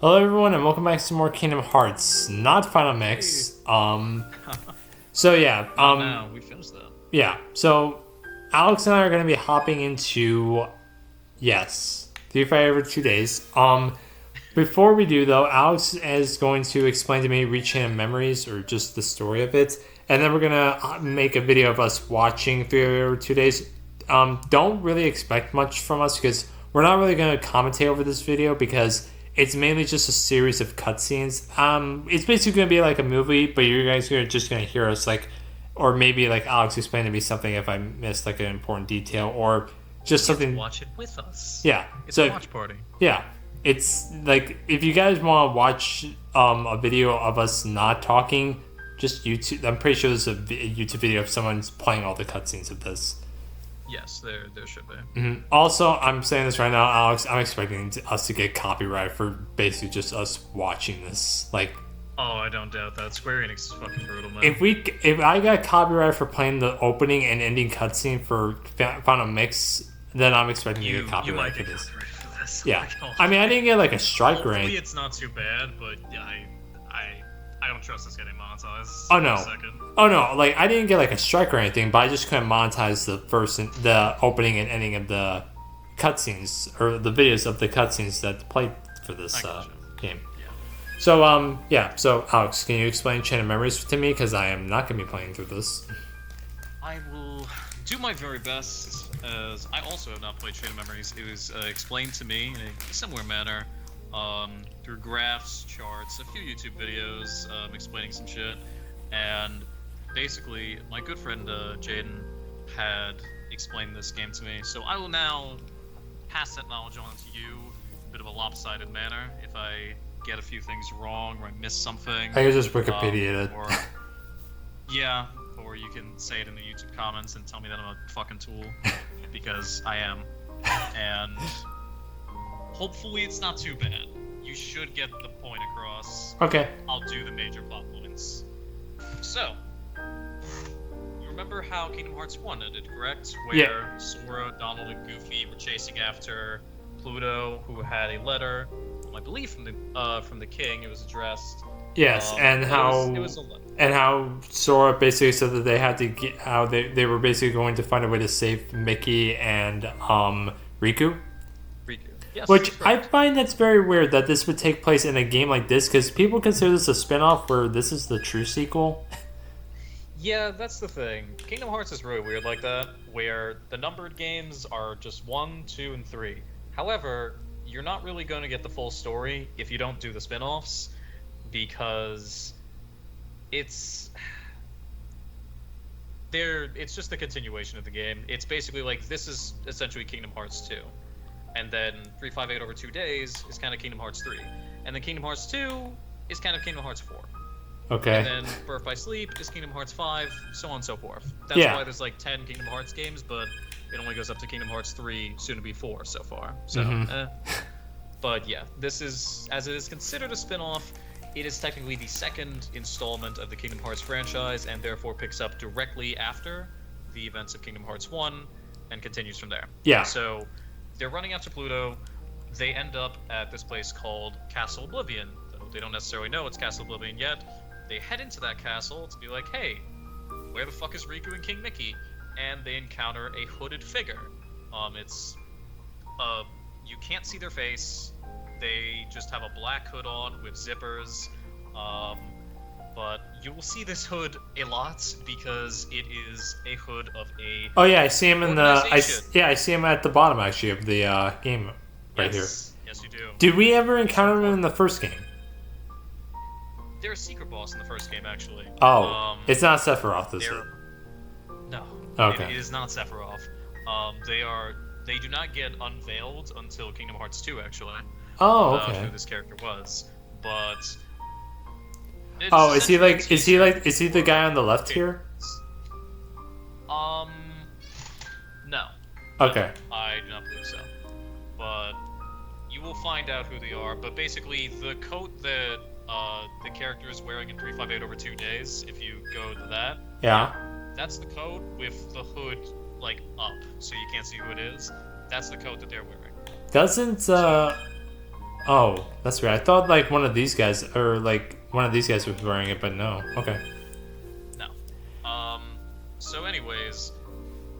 Hello everyone and welcome back to more Kingdom Hearts, not Final Mix. So yeah, No, we finished that. yeah. So Alex and I are going to be hopping into yes, 3 5 over 2 days. Before we do though, Alex is going to explain to me Rechain Memories or just the story of it, and then we're gonna make a video of us watching 3 5 over 2 days. Don't really expect much from us because we're not really going to commentate over this video because it's mainly just a series of cutscenes. It's basically going to be like a movie, but you guys are just going to hear us like, or maybe like Alex explain to me something if I missed like an important detail or just something. Watch it with us. Yeah. It's So a watch party. yeah, it's like if you guys want to watch a video of us not talking, just YouTube. I'm pretty sure there's a YouTube video of someone's playing all the cutscenes of this. Yes, there should be. Also, I'm saying this right now, Alex. I'm expecting us to get copyright for basically just us watching this. Like, Oh, I don't doubt that. Square Enix is fucking brutal, man. if I got copyright for playing the opening and ending cutscene for Final Mix, then I'm expecting to get you copyright might for get this. copyrighted for this. Yeah, Like, I mean, I didn't get like a strike or hopefully anything. it's not too bad, but yeah, I don't trust this getting monetized. Oh, no. For a second. Oh no, like I didn't get like a strike or anything, but I just couldn't monetize the opening and ending of the cutscenes or the videos of the cutscenes that played for this I gotcha. game. Yeah. So yeah. So Alex, can you explain Chain of Memories to me? Because I am not gonna be playing through this. I will do my very best, as I also have not played Chain of Memories. It was explained to me in a similar manner, through graphs, charts, a few YouTube videos explaining some shit, and basically my good friend Jaden had explained this game to me, so I will now pass that knowledge on to you in a bit of a lopsided manner. If I get a few things wrong or I miss something, I can just Wikipedia it. or yeah, or you can say it in the YouTube comments and tell me that I'm a fucking tool, because I am. And hopefully it's not too bad. You should get the point across. Okay. I'll do the major plot points. So, you remember how Kingdom Hearts 1 ended, correct? Where Yeah. Sora, Donald, and Goofy were chasing after Pluto, who had a letter, I believe from the king. It was addressed. Yes, and it was a letter. how Sora basically said that they had to get how they were basically going to find a way to save Mickey and Riku. Riku. Yes, Which that's I correct. find that's very weird that this would take place in a game like this because people consider this a spin-off where this is the true sequel. Yeah, that's the thing. Kingdom Hearts is really weird like that, where the numbered games are just 1, 2, and 3. However, you're not really going to get the full story if you don't do the spin-offs, because it's just a continuation of the game. It's basically like, this is essentially Kingdom Hearts 2. And then 358 over 2 days is kind of Kingdom Hearts 3. And then Kingdom Hearts 2 is kind of Kingdom Hearts 4. Okay. And then Birth by Sleep is Kingdom Hearts 5, so on and so forth. That's Yeah. why there's like 10 Kingdom Hearts games, but it only goes up to Kingdom Hearts 3, soon to be 4 so far. So, But yeah, this is, as it is considered a spin-off, it is technically the second installment of the Kingdom Hearts franchise, and therefore picks up directly after the events of Kingdom Hearts 1, and continues from there. Yeah. So, they're running after Pluto. They end up at this place called Castle Oblivion. Though they don't necessarily know it's Castle Oblivion yet. They head into that castle to be like, hey, where the fuck is Riku and King Mickey? And they encounter a hooded figure. You can't see their face. They just have a black hood on with zippers. But you will see this hood a lot because it is a hood of a Oh yeah, I see him in organization. I see him at the bottom actually of the game right here. Yes, you do. Did we ever encounter him in the first game? They're a secret boss in the first game, actually. Oh, it's not Sephiroth, is it? No. Okay. It is not Sephiroth. They do not get unveiled until Kingdom Hearts 2, actually. Oh, Who okay. this character was, but. it's Oh, is he essentially is he the guy on the left here? No. Okay. I do not believe so. But you will find out who they are. But basically, the coat that the character is wearing in 358 over 2 days, if you go to that, Yeah. that's the coat with the hood like up, so you can't see who it is. That's the coat that they're wearing. Doesn't Oh, that's weird. I thought like one of these guys was wearing it, but no. Okay. No. So anyways,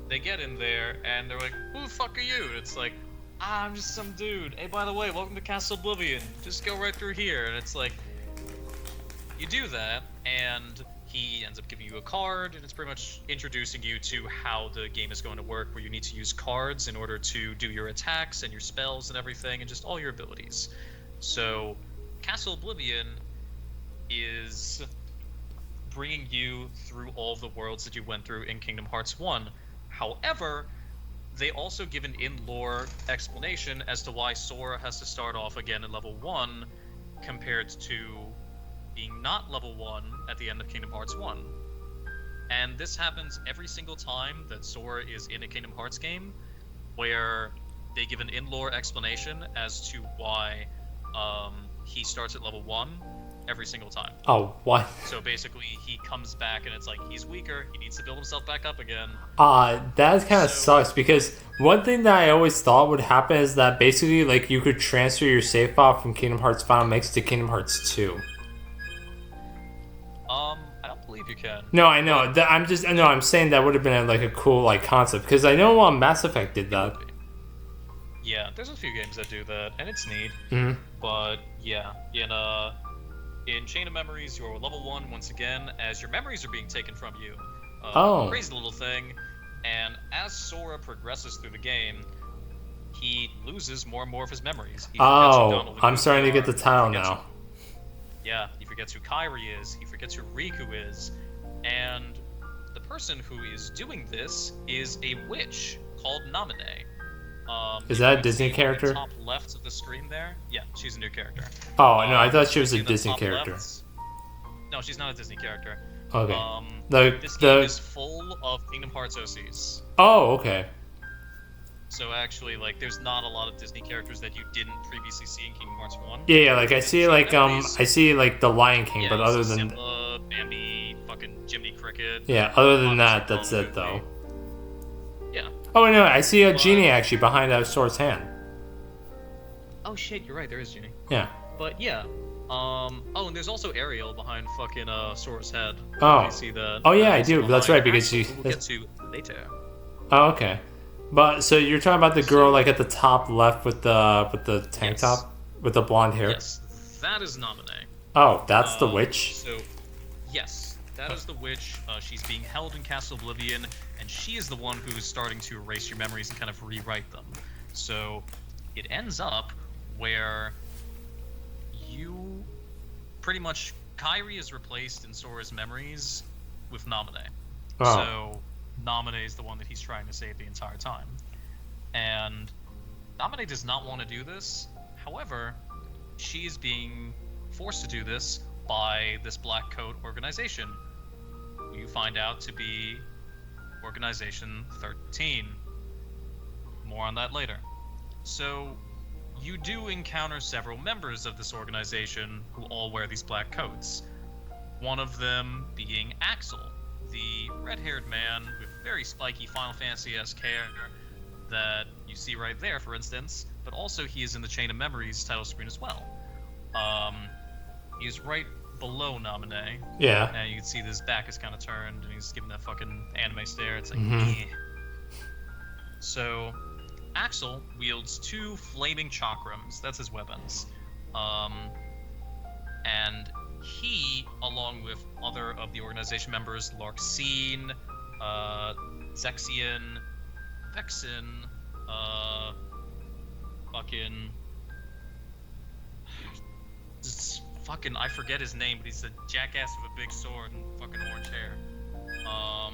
they get in there and they're like, "Who the fuck are you?" And it's like, "I'm just some dude. Hey, by the way, welcome to Castle Oblivion. Just go right through here." And it's like, you do that, and he ends up giving you a card, and it's pretty much introducing you to how the game is going to work, where you need to use cards in order to do your attacks and your spells and everything, and just all your abilities. So, Castle Oblivion is bringing you through all of the worlds that you went through in Kingdom Hearts 1. However, they also give an in-lore explanation as to why Sora has to start off again at level 1 compared to being not level 1 at the end of Kingdom Hearts 1. And this happens every single time that Sora is in a Kingdom Hearts game, where they give an in-lore explanation as to why he starts at level 1 every single time. Oh, what? So basically, he comes back and it's like, he's weaker, he needs to build himself back up again. That kind of sucks, because one thing that I always thought would happen is that basically, like, you could transfer your save file from Kingdom Hearts Final Mix to Kingdom Hearts 2. I don't believe you can. No, I know. I'm saying that would have been like a cool like concept, because I know Mass Effect did that. Yeah, there's a few games that do that, and it's neat. Mm-hmm. But yeah, in Chain of Memories, you're level 1 once again, as your memories are being taken from you. Crazy little thing. And as Sora progresses through the game, he loses more and more of his memories. He forgets who Donald and I'm Goofy starting to are, get the title he forgets now. Yeah, he forgets who Kairi is, he forgets who Riku is, and the person who is doing this is a witch called Naminé. Is that a Disney character? Top left of the screen there? Yeah, she's a new character. Oh, no, I thought she was a in the Disney top character. left- No, she's not a Disney character. Okay. This game is full of Kingdom Hearts OCs. Oh, okay. So actually, like, there's not a lot of Disney characters that you didn't previously see in Kingdom Hearts 1. Yeah, like I see like I see like the Lion King, Yeah, but you other see than Simba, Bambi, fucking Jiminy Cricket. yeah, other than that, obviously that's it Donald though. Yeah. Oh no, I see a genie actually behind Sora's hand. Oh shit, you're right, there is Genie. Yeah. But yeah. Oh, and there's also Ariel behind fucking Sora's head. Oh. You see that? Oh yeah, I Also do. That's behind right, because Axel, she. who we'll get to later. Oh, okay. But so you're talking about the girl like at the top left with the tank Yes. top with the blonde hair. Yes, that is Naminé. Oh, that's the witch. So, yes, that is the witch. She's being held in Castle Oblivion, and she is the one who is starting to erase your memories and kind of rewrite them. So, it ends up where you pretty much Kairi is replaced in Sora's memories with Naminé. Oh. So, Naminé is the one that he's trying to save the entire time. And Naminé does not want to do this. However, she is being forced to do this by this Black Coat organization, who you find out to be Organization 13. More on that later. So, you do encounter several members of this organization who all wear these black coats. One of them being Axel, the red-haired man with very spiky Final Fantasy-esque hair that you see right there, for instance, but also he is in the Chain of Memories title screen as well. He's right below Naminé. Yeah. And you can see his back is kind of turned, and he's giving that fucking anime stare. It's like, Mhm. eh. So, Axel wields 2 flaming chakrams. That's his weapons. And he, along with other of the organization members, Larxene, Zexion, Vexen, I forget his name, but he's a jackass with a big sword and fucking orange hair. I'll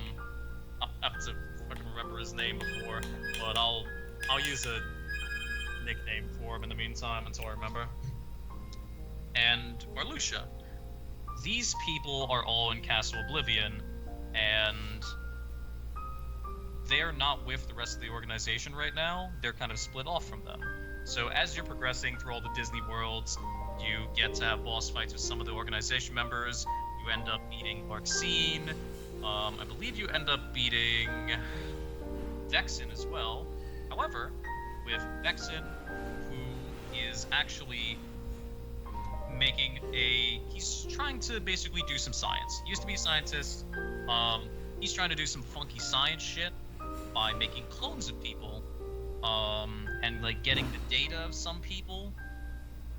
have to fucking remember his name before, but I'll use a nickname for him in the meantime until I remember. And Marluxia. These people are all in Castle Oblivion, and they're not with the rest of the organization right now. They're kind of split off from them. So as you're progressing through all the Disney worlds, you get to have boss fights with some of the organization members. You end up beating Larxene. I believe you end up beating Vexen as well. However, with Vexen, who is actually he's trying to basically do some science. He used to be a scientist. He's trying to do some funky science shit by making clones of people, and like getting the data of some people.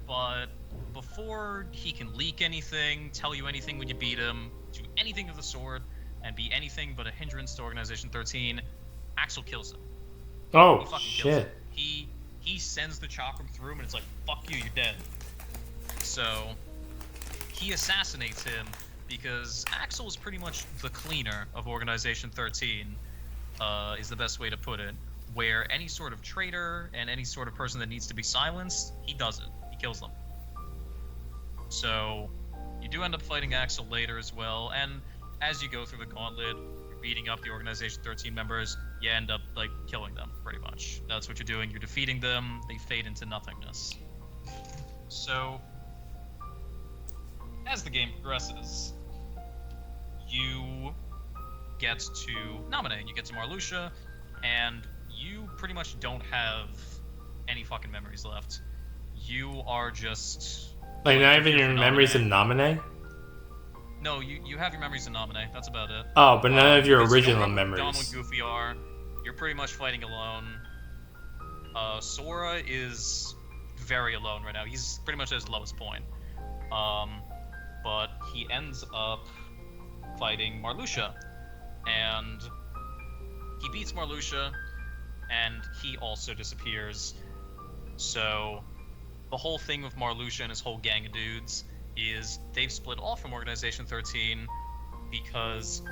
But before he can leak anything, tell you anything when you beat him, do anything of the sort, and be anything but a hindrance to Organization 13, Axel kills him. Oh, He fucking kills shit. him. He sends the chakram through him, and it's like, fuck you, you're dead. So he assassinates him because Axel is pretty much the cleaner of Organization 13, is the best way to put it. Where any sort of traitor and any sort of person that needs to be silenced, he does it. He kills them. So you do end up fighting Axel later as well, and as you go through the gauntlet, you're beating up the Organization 13 members, you end up, like, killing them, pretty much. That's what you're doing. You're defeating them, they fade into nothingness. So, as the game progresses, you get to Naminé, you get to Marluxia, and you pretty much don't have any fucking memories left. You are just... Like, not even your Naminé. memories of Naminé? No, you have your memories of Naminé, that's about it. Oh, but none of your Because you original don't remember Don memories. and Goofy are. You're pretty much fighting alone. Sora is very alone right now. He's pretty much at his lowest point. But he ends up fighting Marluxia. And he beats Marluxia, and he also disappears. So the whole thing with Marluxia and his whole gang of dudes is they've split off from Organization 13 because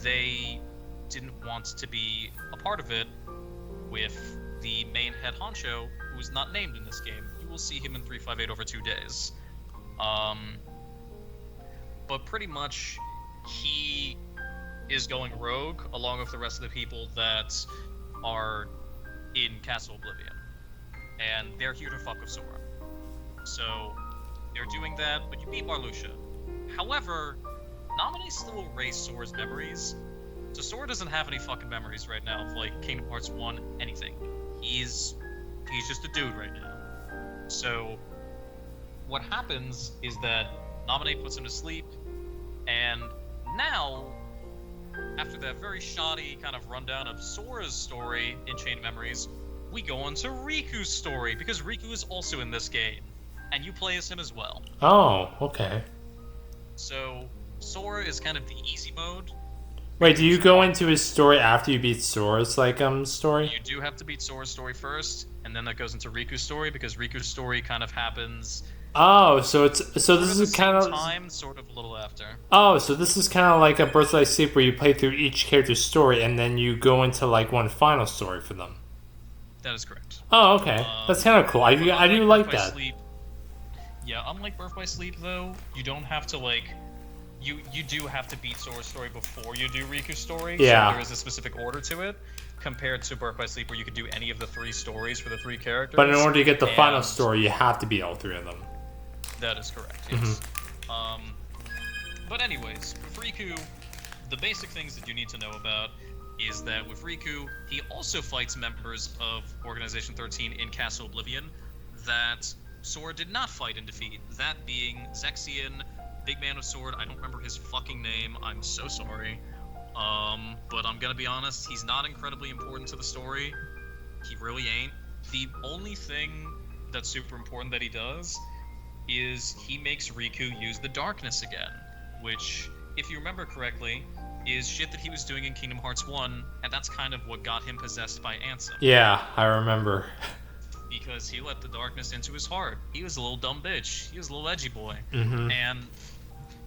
they didn't want to be a part of it with the main head honcho, who is not named in this game. You will see him in 358 over 2 days. But pretty much, he is going rogue along with the rest of the people that are in Castle Oblivion. And they're here to fuck with Sora. So, they're doing that, but you beat Marluxia. However, Naminé still erased Sora's memories. So Sora doesn't have any fucking memories right now of, like, Kingdom Hearts 1, anything. He's just a dude right now. So, what happens is that Naminé puts him to sleep, and now, after that very shoddy kind of rundown of Sora's story in Chain of Memories, we go on to Riku's story, because Riku is also in this game, and you play as him as well. Oh, okay. So, Sora is kind of the easy mode. Wait, do you go into his story after you beat Sora's, like, story? You do have to beat Sora's story first, and then that goes into Riku's story, because Riku's story kind of happens... Oh, so this is kind of time, sort of a little after. Oh, so this is kind of like a Birthright Sleep where you play through each character's story and then you go into like one final story for them. That is correct. Oh, okay, that's kind of cool. I do like Birth by that. Sleep, yeah, unlike Birth by Sleep though, you don't have to like. You do have to beat Sora's story before you do Riku's story. Yeah. So there is a specific order to it, compared to Birth by Sleep where you could do any of the 3 stories for the 3 characters. But in order to get the final and- story, you have to beat all 3 of them. That is correct, yes. But anyways, with Riku, the basic things that you need to know about is that with Riku, he also fights members of Organization 13 in Castle Oblivion that Sora did not fight and defeat. That being Zexion, Big Man of Sword, I don't remember his fucking name, I'm so sorry. But I'm gonna be honest, he's not incredibly important to the story. He really ain't. The only thing that's super important that he does is he makes Riku use the darkness again, which, if you remember correctly, is shit that he was doing in Kingdom Hearts 1, and that's kind of what got him possessed by Ansem. Yeah, I remember. Because he let the darkness into his heart. He was a little dumb bitch. He was a little edgy boy. Mm-hmm. And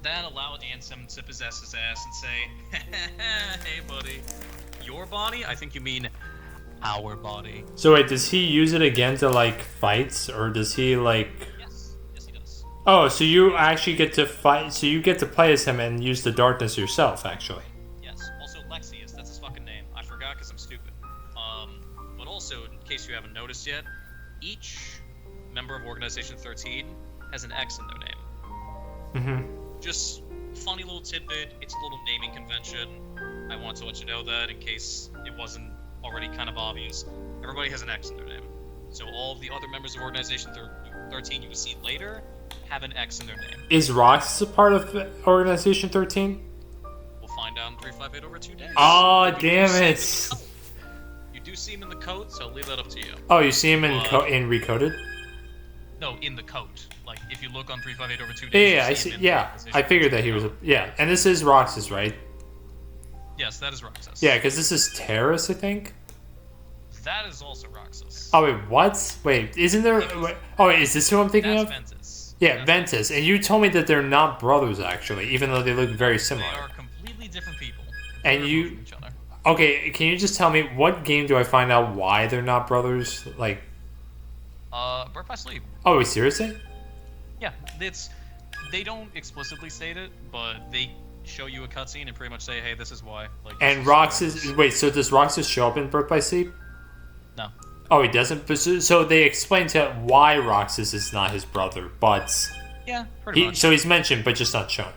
that allowed Ansem to possess his ass and say, hey buddy, your body? I think you mean our body. So wait, does he use it again to like fights, or does he like? Yes he does. Oh, so you actually get to fight. So you get to play as him and use the darkness yourself, actually. Yes. Also Lexius, that's his fucking name. I forgot because I'm stupid. But also, in case you haven't noticed yet, each member of Organization 13 has an X in their name. Mm-hmm. Just funny little tidbit. It's a little naming convention. I want to let you know that in case it wasn't already kind of obvious. Everybody has an X in their name. So all of the other members of Organization 13 you will see later have an X in their name. Is Roxas a part of Organization 13? We'll find out in 358 over 2 days. Oh, You damn it. do see him in the coat, so I'll leave that up to you. Oh, you see him in Recoded? No, in the coat. Like, if you look on 358 over 2 Yeah, days, yeah, I you see. him in Yeah, Organization I figured that he was. 13. Yeah, and this is Roxas, right? Yes, that is Roxas. Yeah, because this is Terrace, I think. That is also Roxas. Oh wait, what? Wait, isn't there? Wait, oh wait, is this who I'm thinking That's of? Ventus. Yeah, That's Ventus. And you told me that they're not brothers, actually, even though they look very They similar. are completely different people. And They're you- removed from each other. Okay, can you just tell me what game do I find out why they're not brothers? Like, Birth by Sleep. oh, wait, seriously? Yeah, they don't explicitly state it, but they show you a cutscene and pretty much say, "Hey, this is why." Like, this And is Roxas, why wait, so does Roxas show up in Birth by Sleep? No. Oh, he doesn't. But so they explain to why Roxas is not his brother, but Yeah, pretty much. so he's mentioned, but just not shown.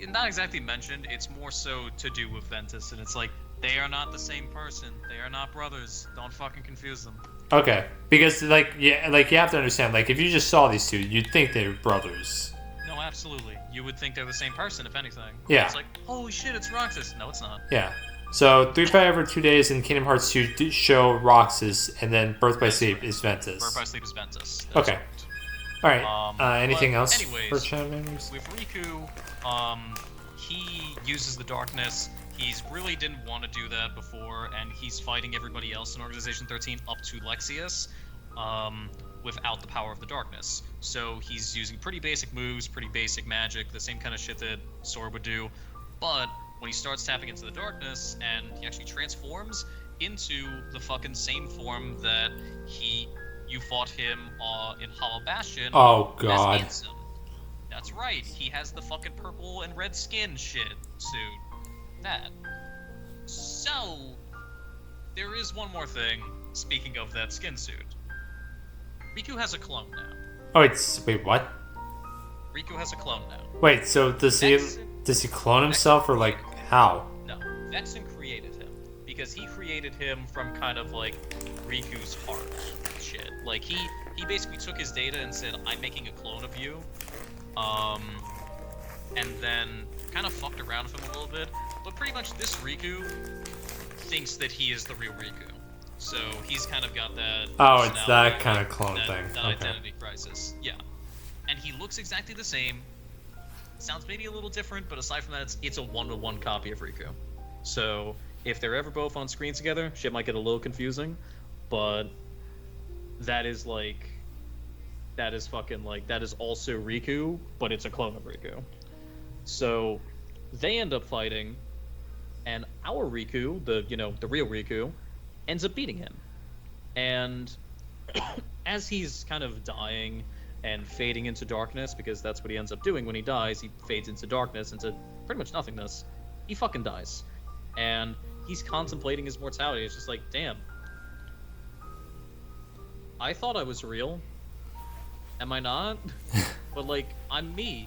Not exactly mentioned. It's more so to do with Ventus, and it's like they are not the same person. They are not brothers. Don't fucking confuse them. Okay, because like you have to understand, like if you just saw these two, you'd think they're brothers. No, absolutely. You would think they're the same person, if anything. Yeah. It's like, holy shit, it's Roxas. No, it's not. Yeah. So 3-5 over 2 days in Kingdom Hearts 2 do show Roxas, and then Birth by Sleep is Ventus. Birth by Sleep is Ventus. That's Okay. correct. All right. Anything but else anyways, for channel members? With Riku, he uses the darkness. He's really didn't want to do that before, and he's fighting everybody else in Organization 13 up to Lexius, without the power of the darkness. So he's using pretty basic moves, pretty basic magic, the same kind of shit that Sora would do. But when he starts tapping into the darkness, and he actually transforms into the fucking same form that you fought him in Hollow Bastion. Oh as God. Ansem. That's right. He has the fucking purple and red skin shit suit. That. So, there is one more thing, speaking of that skin suit. Riku has a clone now. Oh, wait, what? Riku has a clone now. Wait, so does he clone himself, or like how? No, Vexen created him. Because he created him from kind of like Riku's heart shit. Like, he basically took his data and said, I'm making a clone of you. And then kind of fucked around with him a little bit. But pretty much this Riku thinks that he is the real Riku. So he's kind of got that. Oh, it's that personality, kind of clone that, thing. That Okay. identity crisis. Yeah. And he looks exactly the same. Sounds maybe a little different, but aside from that, it's a one-to-one copy of Riku. So if they're ever both on screen together, shit might get a little confusing. But that is fucking like, that is also Riku, but it's a clone of Riku. So they end up fighting, and our Riku, the real Riku, ends up beating him. And as he's kind of dying and fading into darkness, because that's what he ends up doing when he dies, he fades into darkness, into pretty much nothingness, he fucking dies. And he's contemplating his mortality. It's just like, damn. I thought I was real. Am I not? But like, I'm me.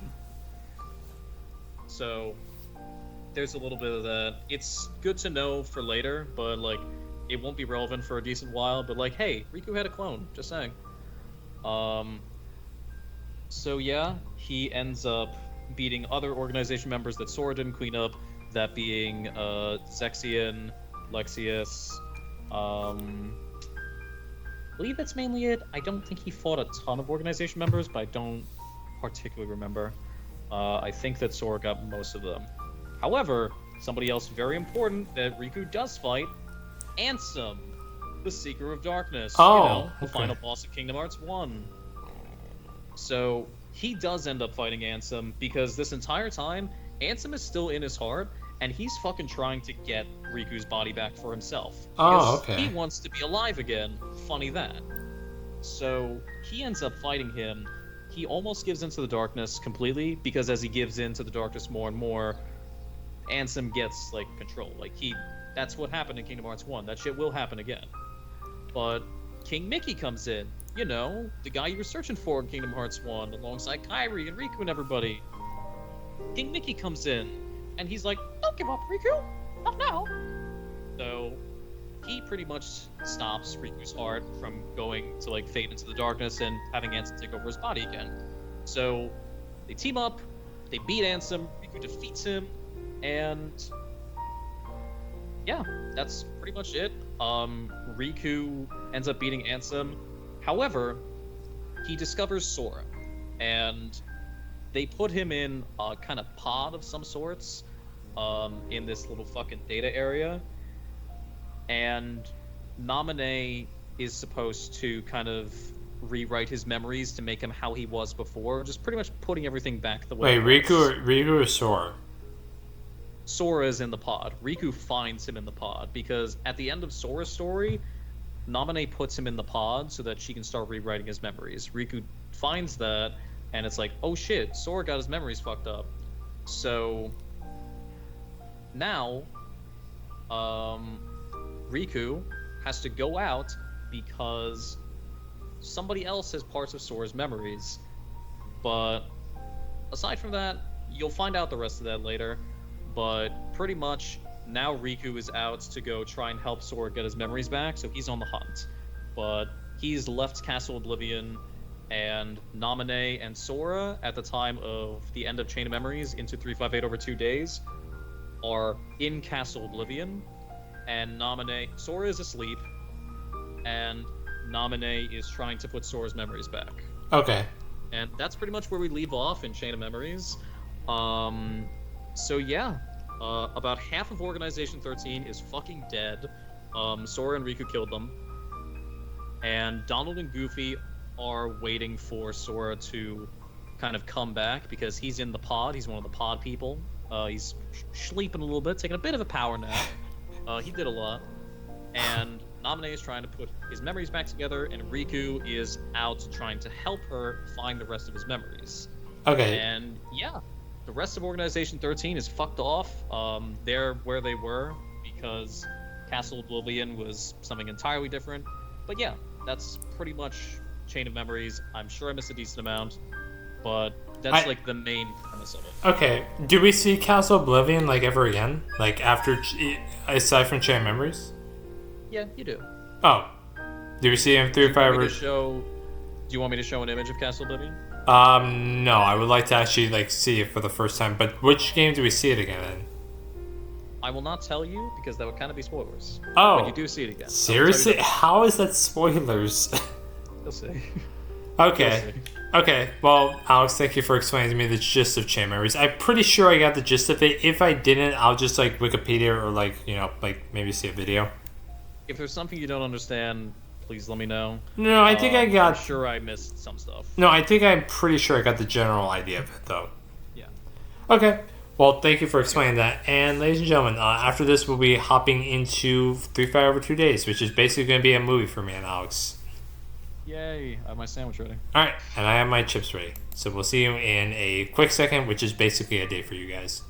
So there's a little bit of that. It's good to know for later, but like, it won't be relevant for a decent while. But like, hey, Riku had a clone. Just saying. So yeah, he ends up beating other organization members that Sora didn't clean up. That being Zexion, Lexius. I believe that's mainly it. I don't think he fought a ton of organization members, but I don't particularly remember. I think that Sora got most of them. However, somebody else very important that Riku does fight, Ansem, the Seeker of Darkness. Oh, the okay. final boss of Kingdom Hearts 1. So he does end up fighting Ansem because this entire time, Ansem is still in his heart, and he's fucking trying to get Riku's body back for himself. Oh, Because okay. he wants to be alive again. Funny that. So he ends up fighting him. He almost gives into the darkness completely, because as he gives into the darkness more and more, Ansem gets like control. Like that's what happened in Kingdom Hearts 1. That shit will happen again. But King Mickey comes in. You know, the guy you were searching for in Kingdom Hearts 1, alongside Kairi and Riku and everybody. King Mickey comes in, and he's like, don't give up, Riku! Not now! So, he pretty much stops Riku's heart from going to like fade into the darkness and having Ansem take over his body again. So they team up, they beat Ansem, Riku defeats him, and yeah, that's pretty much it. Riku ends up beating Ansem. However, he discovers Sora, and they put him in a kind of pod of some sorts, in this little fucking data area. And Naminé is supposed to kind of rewrite his memories to make him how he was before, just pretty much putting everything back the way Wait, it was. Riku or Sora? Sora is in the pod. Riku finds him in the pod because at the end of Sora's story, Naminé puts him in the pod so that she can start rewriting his memories. Riku finds that, and it's like, oh shit, Sora got his memories fucked up. So now, Riku has to go out because somebody else has parts of Sora's memories. But aside from that, you'll find out the rest of that later. But pretty much now Riku is out to go try and help Sora get his memories back, so he's on the hunt. But he's left Castle Oblivion, and Naminé and Sora, at the time of the end of Chain of Memories into 358 over 2 days, are in Castle Oblivion, and Sora is asleep, and Naminé is trying to put Sora's memories back. Okay. And that's pretty much where we leave off in Chain of Memories. So yeah, about half of Organization 13 is fucking dead. Sora and Riku killed them. And Donald and Goofy are waiting for Sora to kind of come back because he's in the pod. He's one of the pod people. He's sleeping a little bit, taking a bit of a power nap. He did a lot. And Naminé is trying to put his memories back together, and Riku is out trying to help her find the rest of his memories. Okay. And yeah, the rest of Organization 13 is fucked off. They're where they were because Castle Oblivion was something entirely different. But yeah, that's pretty much Chain of Memories. I'm sure I missed a decent amount, but that's like the main premise of it. Okay. Do we see Castle Oblivion like ever again? Like after, aside from Chain of Memories? Yeah, you do. Oh. Do we see him through Do Fire? you want me to show an image of Castle Oblivion? No. I would like to actually like see it for the first time. But which game do we see it again in? I will not tell you because that would kind of be spoilers. Oh. But you do see it again. Seriously? How is that spoilers? You'll see. Okay. You'll see. Okay, well, Alex, thank you for explaining to me the gist of Chain Memories. I'm pretty sure I got the gist of it. If I didn't, I'll just like Wikipedia or like, you know, like maybe see a video. If there's something you don't understand, please let me know. No, I think I got. I'm sure I missed some stuff. No, I think I'm pretty sure I got the general idea of it though. Yeah. Okay. Well, thank you for explaining that. And ladies and gentlemen, after this, we'll be hopping into 3 over 2 days, which is basically going to be a movie for me and Alex. Yay! I have my sandwich ready. All right, and I have my chips ready. So we'll see you in a quick second, which is basically a day for you guys.